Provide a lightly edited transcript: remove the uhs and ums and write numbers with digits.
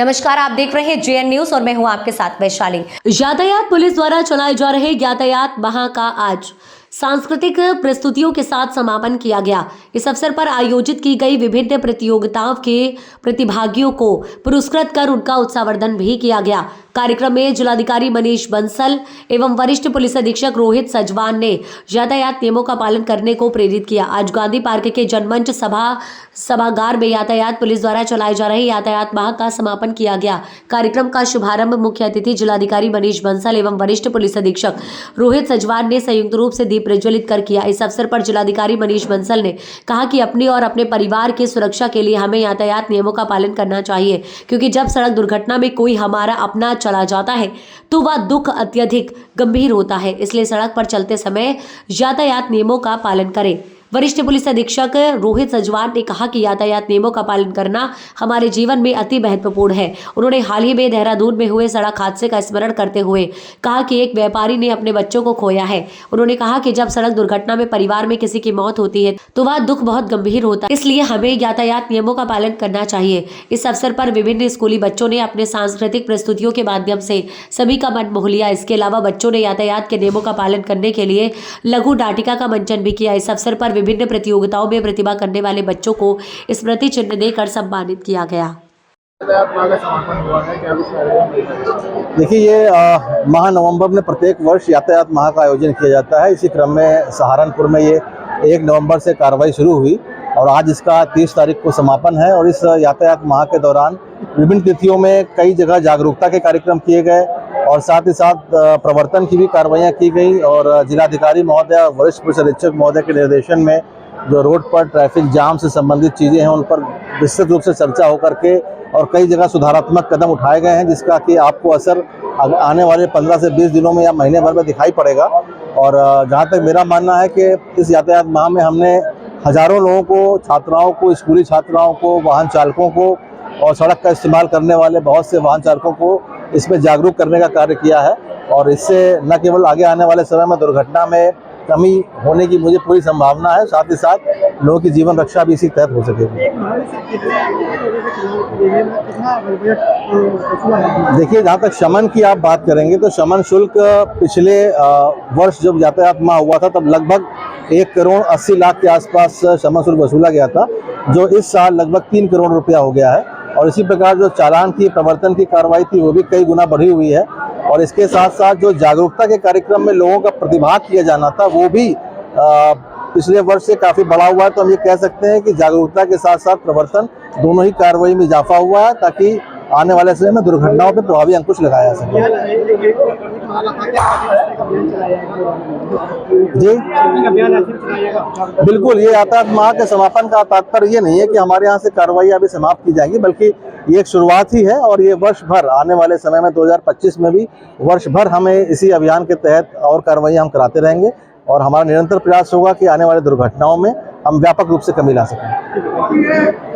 नमस्कार, आप देख रहे हैं जेएन न्यूज और मैं हूं आपके साथ वैशाली। यातायात पुलिस द्वारा चलाए जा रहे यातायात माह का आज सांस्कृतिक प्रस्तुतियों के साथ समापन किया गया। इस अवसर पर आयोजित की गई विभिन्न प्रतियोगिताओं के प्रतिभागियों को पुरस्कृत कर उनका उत्साहवर्धन भी किया गया। कार्यक्रम में जिलाधिकारी मनीष बंसल एवं वरिष्ठ पुलिस अधीक्षक रोहित सजवान ने यातायात नियमों का पालन करने को प्रेरित किया। आज गांधी पार्क के जनमंच सभागार में यातायात पुलिस द्वारा चलाए जा रहे यातायात माह का समापन किया गया। कार्यक्रम का शुभारंभ मुख्य अतिथि जिलाधिकारी मनीष बंसल एवं वरिष्ठ पुलिस अधीक्षक रोहित सजवान ने संयुक्त रूप से दीप प्रज्वलित कर किया। इस अवसर पर जिलाधिकारी मनीष बंसल ने कहा कि अपनी और अपने परिवार की सुरक्षा के लिए हमें यातायात नियमों का पालन करना चाहिए, क्योंकि जब सड़क दुर्घटना में कोई हमारा अपना चला जाता है तो वह दुख अत्यधिक गंभीर होता है। इसलिए सड़क पर चलते समय यातायात नियमों का पालन करें। वरिष्ठ पुलिस अधीक्षक रोहित सजवान ने कहा कि यातायात नियमों का पालन करना हमारे जीवन में अति महत्वपूर्ण है। उन्होंने हाल ही में देहरादून में हुए सड़क हादसे का स्मरण करते हुए कहा कि एक व्यापारी ने अपने बच्चों को खोया है। उन्होंने कहा कि जब सड़क दुर्घटना में परिवार में किसी की मौत होती है तो वह दुख बहुत गंभीर होता है, इसलिए हमें यातायात नियमों का पालन करना चाहिए। इस अवसर पर विभिन्न स्कूली बच्चों ने अपने सांस्कृतिक प्रस्तुतियों के माध्यम से सभी का मन मोह लिया। इसके अलावा बच्चों ने यातायात के नियमों का पालन करने के लिए लघु नाटिका का मंचन भी किया। इस अवसर पर विभिन्न प्रतियोगिताओं में प्रतिभा करने वाले बच्चों को स्मृति चिन्ह देकर सम्मानित किया गया। देखिए, ये माह नवंबर में प्रत्येक वर्ष यातायात माह का आयोजन किया जाता है। इसी क्रम में सहारनपुर में ये 1 नवंबर से कार्रवाई शुरू हुई और आज इसका 30 तारीख को समापन है। और इस यातायात माह के दौरान विभिन्न तिथियों में कई जगह जागरूकता के कार्यक्रम किए गए और साथ ही साथ प्रवर्तन की भी कार्रवाइयाँ की गई। और जिलाधिकारी महोदय, वरिष्ठ पुलिस अधीक्षक महोदय के निर्देशन में जो रोड पर ट्रैफिक जाम से संबंधित चीज़ें हैं उन पर विस्तृत रूप से चर्चा होकर के और कई जगह सुधारात्मक कदम उठाए गए हैं, जिसका कि आपको असर आने वाले 15 से 20 दिनों में या महीने भर में दिखाई पड़ेगा। और जहां तक मेरा मानना है कि इस यातायात माह में हमने हज़ारों लोगों को, छात्राओं को, स्कूली छात्राओं को, वाहन चालकों को और सड़क का इस्तेमाल करने वाले बहुत से वाहन चालकों को इसमें जागरूक करने का कार्य किया है। और इससे न केवल आगे आने वाले समय में दुर्घटना में कमी होने की मुझे पूरी संभावना है, साथ ही साथ लोगों की जीवन रक्षा भी इसी तहत हो सकेगी। देखिए, जहाँ तक शमन की आप बात करेंगे तो शमन शुल्क पिछले वर्ष जब यातायात माह हुआ था तब लगभग 1 करोड़ 80 लाख के आसपास शमन शुल्क वसूला गया था, जो इस साल लगभग 3 करोड़ रुपया हो गया है। और इसी प्रकार जो चालान की प्रवर्तन की कार्रवाई थी वो भी कई गुना बढ़ी हुई है। और इसके साथ साथ जो जागरूकता के कार्यक्रम में लोगों का प्रतिभाग किया जाना था वो भी पिछले वर्ष से काफ़ी बढ़ा हुआ है। तो हम ये कह सकते हैं कि जागरूकता के साथ साथ प्रवर्तन दोनों ही कार्रवाई में इजाफा हुआ है, ताकि आने वाले समय में दुर्घटनाओं पर प्रभावी अंकुश लगाया जा सके। जी बिल्कुल, ये यातायात माह के समापन का तात्पर्य ये नहीं है कि हमारे यहाँ से कार्रवाई अभी समाप्त की जाएगी, बल्कि ये एक शुरुआत ही है। और ये वर्ष भर आने वाले समय में 2025 में भी वर्ष भर हमें इसी अभियान के तहत और कार्रवाई हम कराते रहेंगे और हमारा निरंतर प्रयास होगा कि आने वाले दुर्घटनाओं में हम व्यापक रूप से कमी ला सकें।